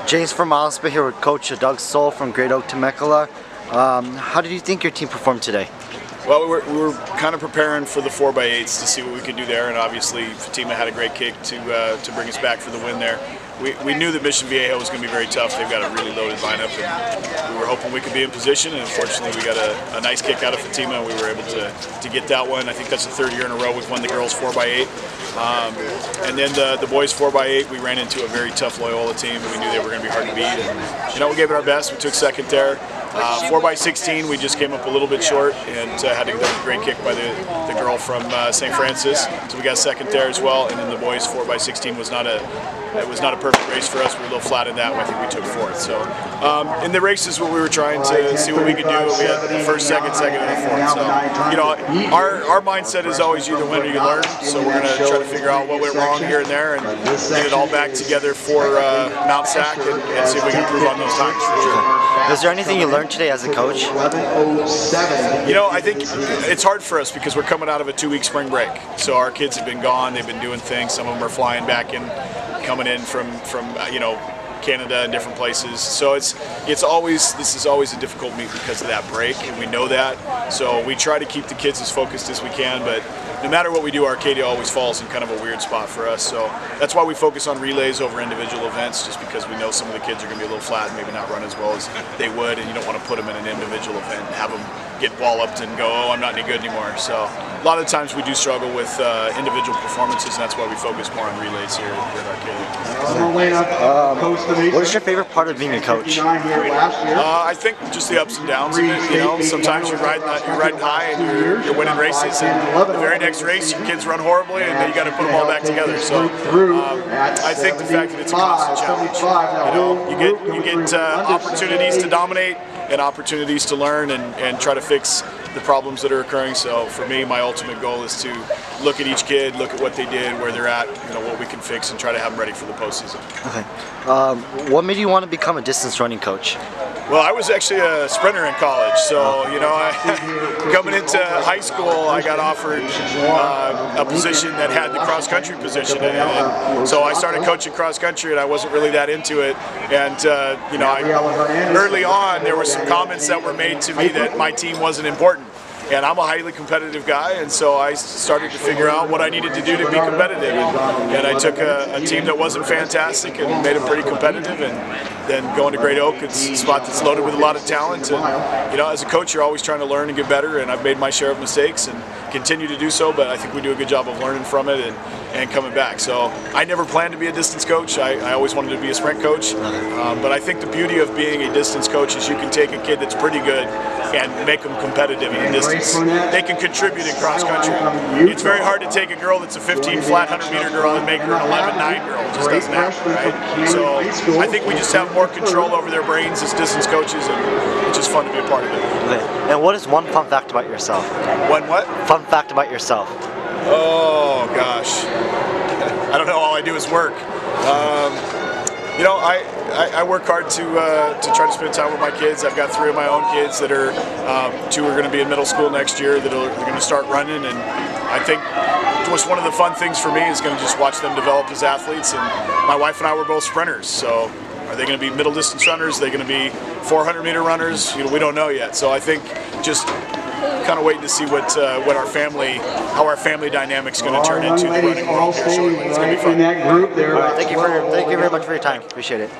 James from Osprey here with Coach Doug Soul from Great Oak Temecula. How did you think your team performed today? Well, we were kind of preparing for the 4x8s to see what we could do there, and obviously Fatima had a great kick to bring us back for the win there. We knew that Mission Viejo was going to be very tough. They've got a really loaded lineup, and we were hoping we could be in position, and unfortunately we got a nice kick out of Fatima, and we were able to get that one. I think that's the third year in a row we've won the girls 4x8. And then the boys 4x8, we ran into a very tough Loyola team. We knew they were going to be hard to beat, and we gave it our best. We took second there. 4x16, we just came up a little bit short and had a great kick by the girl from St. Francis. So we got second there as well. And then the boys 4x16 was not a perfect race for us. We were a little flat in that one. I think we took fourth. So in the races, what we were trying to see what we could do. We had the first, second, and the fourth. So our mindset is always you either win or you learn. So we're going to try to figure out what went wrong here and there and get it all back together for Mount Sac and see if we can improve on those times for sure. Was there anything you learned today as a coach? I think it's hard for us because we're coming out of a 2-week spring break. So our kids have been gone. They've been doing things. Some of them are flying back in, coming in from Canada and different places. So this is always a difficult meet because of that break, and we know that. So we try to keep the kids as focused as we can, but no matter what we do, Arcadia always falls in kind of a weird spot for us. So that's why we focus on relays over individual events, just because we know some of the kids are going to be a little flat and maybe not run as well as they would, and you don't want to put them in an individual event and have them get walloped and go, oh, I'm not any good anymore. So a lot of the times we do struggle with individual performances, and that's why we focus more on relays here at Arcadia. What is your favorite part of being a coach? I think just the ups and downs of it. Sometimes you're riding high and you're winning races, and the very next race your kids run horribly, and then you got to put them all back together. So I think the fact that it's a constant challenge. You get opportunities to dominate and opportunities to learn and try to fix the problems that are occurring. So for me, my ultimate goal is to look at each kid, look at what they did, where they're at, what we can fix, and try to have them ready for the postseason. Okay. What made you want to become a distance running coach? Well, I was actually a sprinter in college, so coming into high school, I got offered a position that had the cross country position in it, and so I started coaching cross country, and I wasn't really that into it. And early on, there were some comments that were made to me that my team wasn't important. And I'm a highly competitive guy, and so I started to figure out what I needed to do to be competitive. And I took a team that wasn't fantastic and made them pretty competitive. And then going to Great Oak, it's a spot that's loaded with a lot of talent. And as a coach, you're always trying to learn and get better. And I've made my share of mistakes and continue to do so. But I think we do a good job of learning from it and coming back. So I never planned to be a distance coach. I always wanted to be a sprint coach. But I think the beauty of being a distance coach is you can take a kid that's pretty good and make them competitive in the distance. They can contribute in cross country. It's very hard to take a girl that's a 15 flat 100 meter girl and make her an 11-9 girl. It just doesn't happen, right? So I think we just have more control over their brains as distance coaches, and it's just fun to be a part of it. Okay. And what is one fun fact about yourself? One what? Fun fact about yourself. Oh gosh, I don't know. All I do is work. I work hard to try to spend time with my kids. I've got 3 of my own kids that are 2 are going to be in middle school next year that are going to start running, and I think just one of the fun things for me is going to just watch them develop as athletes. And my wife and I were both sprinters, so are they going to be middle distance runners? Are they going to be 400 meter runners? We don't know yet. So I think just kind of waiting to see how our family dynamic's going to turn into the running world here shortly. It's going to be fun. All right, thank you very much for your time. Appreciate it.